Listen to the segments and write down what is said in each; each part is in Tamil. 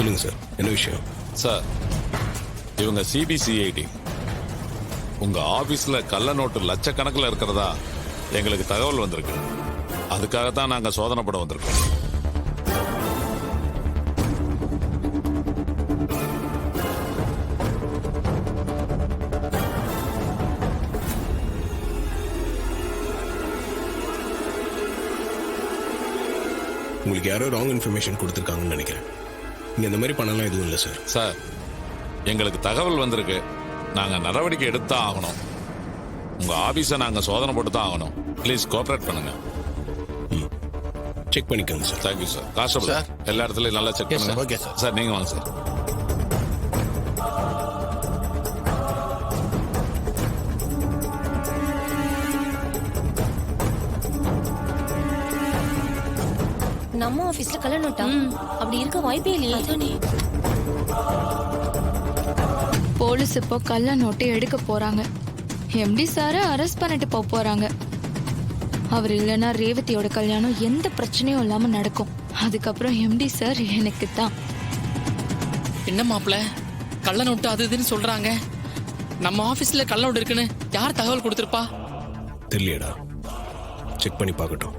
சொல்லுங்க சார், என்ன விஷயம்? சார், இவங்க சிபிசிஐடி உங்க ஆபீஸ்ல கள்ள நோட்டு லட்சக்கணக்கில் இருக்கிறதா எங்களுக்கு தகவல் வந்திருக்கு. அதுக்காக தான் நாங்க சோதனை பட வந்திருக்கோம். உங்களுக்கு யாரோ ராங் இன்ஃபர்மேஷன் கொடுத்துருக்காங்கன்னு நினைக்கிறேன். இங்க இந்த மாதிரி பண்ணலாம் எதுவும் இல்லை சார். சார், எங்களுக்கு தகவல் வந்திருக்கு. நாங்க நடவடிக்கை எடுத்தான் ஆகணும். உங்க ஆபீஸை நாங்க சோதனை போட்டு தான் ஆகணும். ப்ளீஸ் கோஆபரேட் பண்ணுங்க. செக் பண்ணிக்கோங்க சார். Thank you sir. கான்ஸ்டபிள், எல்லா இடத்துலயும் நல்லா செக் பண்ணுங்க. Okay sir. சார், நீங்க வாங்க சார். நம்ம ஆபீஸ்ல கள்ள நோட்டா? அப்படி இருக்க வாய்ப்பே இல்லையே. போலீஸ் இப்போ கள்ள நோட்டை எடுக்க போறாங்க. எம்டி சார அரெஸ்ட் பண்ணிட்டு போறாங்க. அவர் இல்லைன்னா ரேவதியோட கல்யாணம் எந்த பிரச்சனையும் இல்லாம நடக்கும். அதுக்கப்புறம் எம்டி சார் எனக்கு தான். என்ன மாப்பிள்ள, கள்ள நோட்டு அது இதுன்னு சொல்றாங்க. நம்ம ஆபீஸ்ல கள்ள நோட்டு இருக்குன்னு யார் தகவல் கொடுத்திருப்பா? தெரியலடா, செக் பண்ணி பார்க்கட்டும்.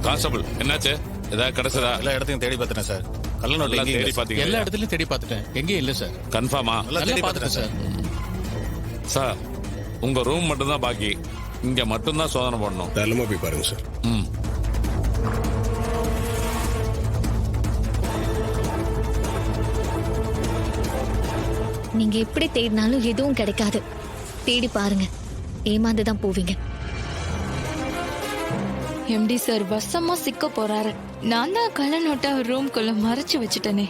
கான்ஸ்டபிள், என்னாச்சு? ஏதாவது கிடைச்சதா? எல்லா இடத்தையும் தேடி பார்த்துட்டேன் சார். கள்ள நோட்டு எல்லாம் எங்கேயும் தேடி இல்லை சார். பாத்தீங்க? எல்லா இடத்துலயும் தேடி பார்த்துட்டேன், எங்கேயும் இல்ல சார். கன்ஃபார்மா? நல்லா தேடி பார்த்துட்டேன் சார். சார், உங்க ரூம் மட்டும்தான் பாக்கி. இங்க மட்டும்தான் சோதனை பண்ணணும். தாராளமா போய் பாருங்க சார். ம். நீங்க எப்படி தேடினாலும் எதுவும் கிடைக்காது. தேடி பாருங்க, ஏமாந்துதான் போவீங்க. எம்டி சார் வசமா சிக்க போறாரு. நான் தான் கள்ள நோட்டை ரூம்குள்ள மறைச்சு வச்சுட்டேனே.